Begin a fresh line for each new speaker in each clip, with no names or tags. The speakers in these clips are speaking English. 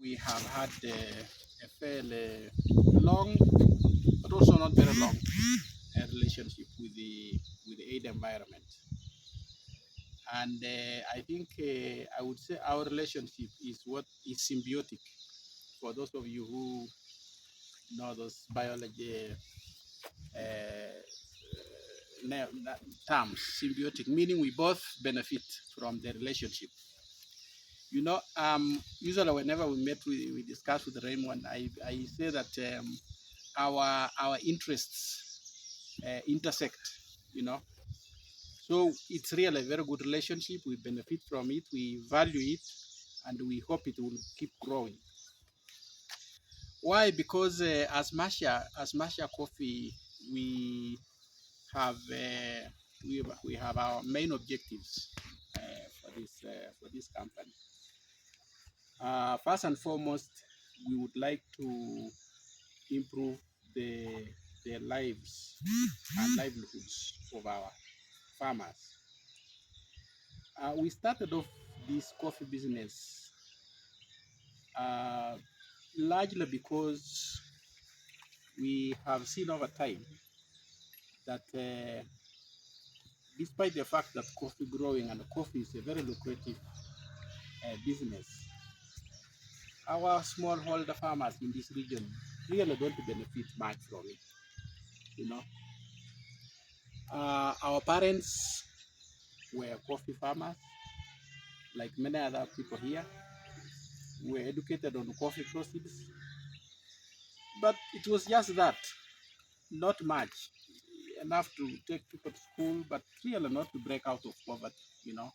we have had a fairly long, but also not very long, relationship with the Aidenvironment. And I think I would say our relationship is what is symbiotic. For those of you who know those biology terms, symbiotic, meaning we both benefit from the relationship. You know, usually whenever we discuss with Raymond, I say that our interests intersect, you know. So it's really a very good relationship. We benefit from it, we value it, and we hope it will keep growing. Why? Because as Masha Coffee, we have we have our main objectives for this company. First and foremost, we would like to improve the lives and livelihoods of our farmers. We started off this coffee business largely because we have seen over time that despite the fact that coffee growing and coffee is a very lucrative business, our smallholder farmers in this region really don't benefit much from it. You know, our parents were coffee farmers, like many other people here. Were educated on coffee proceeds, but it was just that, not much, enough to take people to school, but really not to break out of poverty, you know.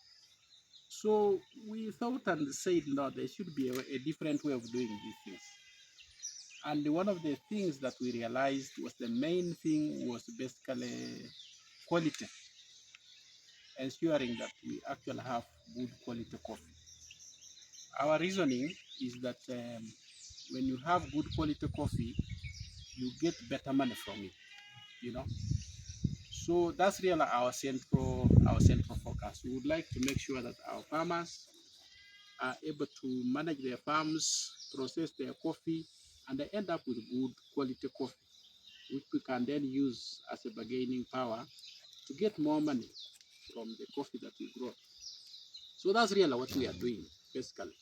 So we thought and said, no, there should be a different way of doing these things. And one of the things that we realized was the main thing was basically quality, ensuring that we actually have good quality coffee. Our reasoning is that when you have good quality coffee, you get better money from it, you know. So that's really our central focus. We would like to make sure that our farmers are able to manage their farms, process their coffee, and they end up with good quality coffee, which we can then use as a bargaining power to get more money from the coffee that we grow. So that's really what we are doing, basically.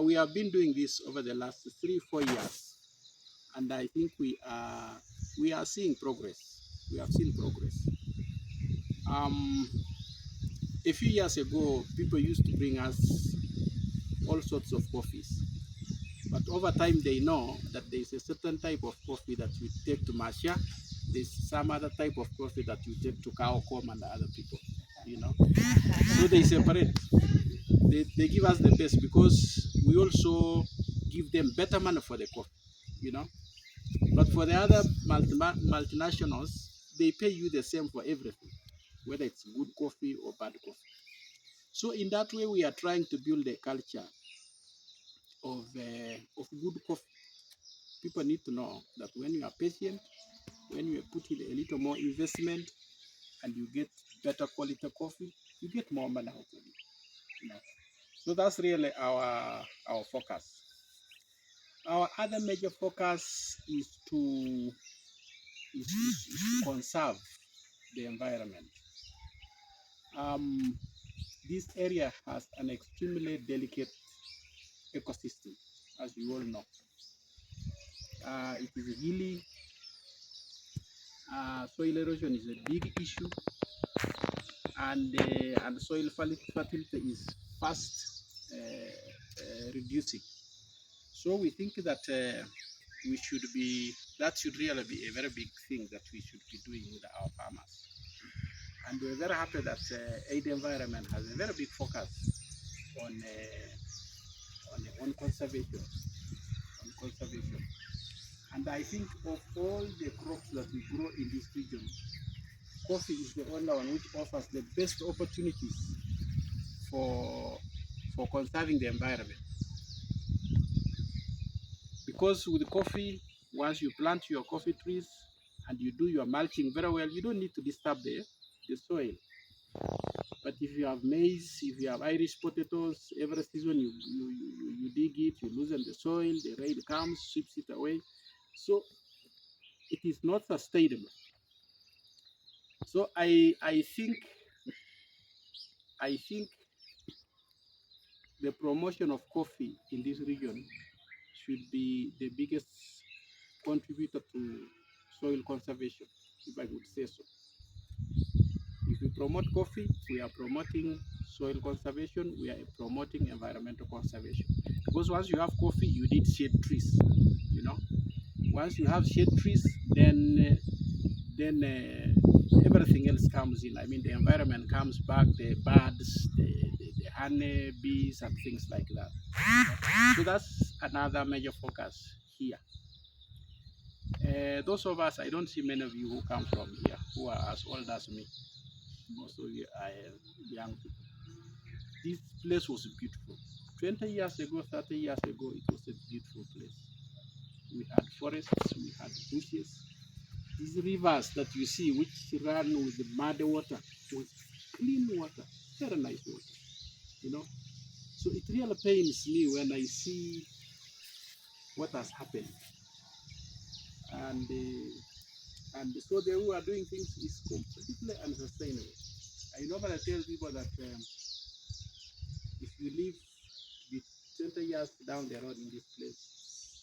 We have been doing this over the last 3-4 years, and I think we are seeing progress. We have seen progress. A few years ago, people used to bring us all sorts of coffees, but over time they know that there is a certain type of coffee that you take to Masha. There's some other type of coffee that you take to Kaokom and the other people, you know. So they separate. They give us the best because we also give them better money for the coffee, you know. But for the other multinationals, they pay you the same for everything, whether it's good coffee or bad coffee. So in that way, we are trying to build a culture of good coffee. People need to know that when you are patient, when you put in a little more investment, and you get better quality coffee, you get more money out of it. You know? So that's really our focus. Our other major focus is to conserve the environment. This area has an extremely delicate ecosystem, as you all know. It is hilly. Soil erosion is a big issue, and soil fertility is fast reducing. So we think that that should really be a very big thing that we should be doing with our farmers. And we're very happy that Aidenvironment has a very big focus on conservation. And I think of all the crops that we grow in this region, coffee is the only one which offers the best opportunities for conserving the environment. Because with coffee, once you plant your coffee trees and you do your mulching very well, you don't need to disturb the soil. But if you have maize, if you have Irish potatoes, every season you you dig it, you loosen the soil, the rain comes, sweeps it away. So it is not sustainable. So I think the promotion of coffee in this region should be the biggest contributor to soil conservation, if I would say so. If we promote coffee, we are promoting soil conservation, we are promoting environmental conservation. Because once you have coffee, you need shade trees, you know. Once you have shade trees, then everything else comes in. I mean, the environment comes back, the birds, the honey bees, and things like that. So that's another major focus here. Those of us, I don't see many of you who come from here, who are as old as me. Most of you are young people. This place was beautiful. 20 years ago, 30 years ago, it was a beautiful place. We had forests, we had bushes. These rivers that you see, which run with the mud water, was clean water, very nice water, you know. So it really pains me when I see what has happened. And so they who are doing things is completely unsustainable. I normally tell people that if you live with 20 years down the road in this place,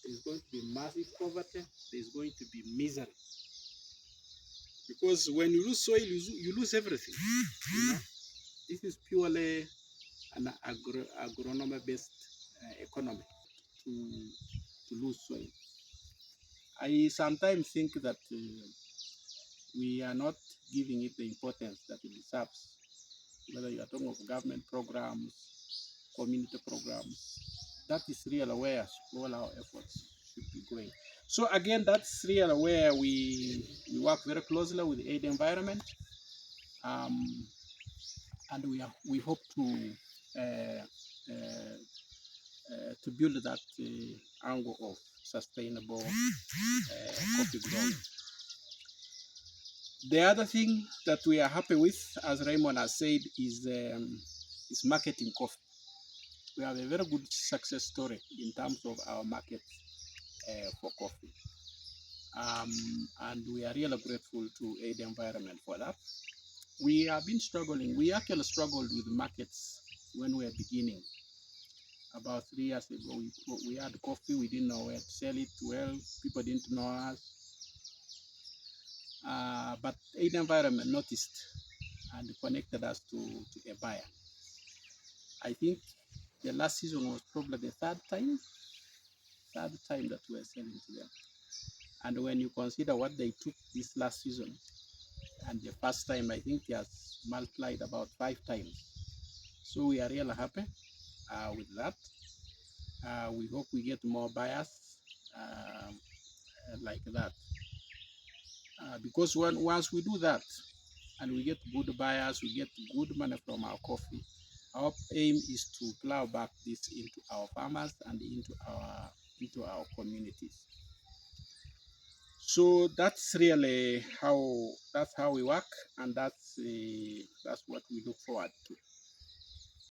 there's going to be massive poverty, there's going to be misery. Because when you lose soil, you lose everything. You know? This is purely an agronomy-based economy to lose soil. I sometimes think that we are not giving it the importance that it deserves. Whether you are talking of government programs, community programs, that is really where all our efforts should be going. So again, that's really where we work very closely with Aidenvironment, and we hope uh, to build that angle of sustainable coffee growing. The other thing that we are happy with, as Raymond has said, is marketing coffee. We have a very good success story in terms of our market for coffee. And we are really grateful to Aidenvironment for that. We have been struggling. We actually struggled with markets when we were beginning. About 3 years ago, we had coffee. We didn't know where to sell it well. People didn't know us. But Aidenvironment noticed and connected us to a buyer. I think the last season was probably the third time that we were selling to them. And when you consider what they took this last season, and the first time, I think it has multiplied about 5 times. So we are really happy with that. We hope we get more buyers like that. Because once we do that, and we get good buyers, we get good money from our coffee, our aim is to plow back this into our farmers and into our communities. So that's really how we work, and that's what we look forward to.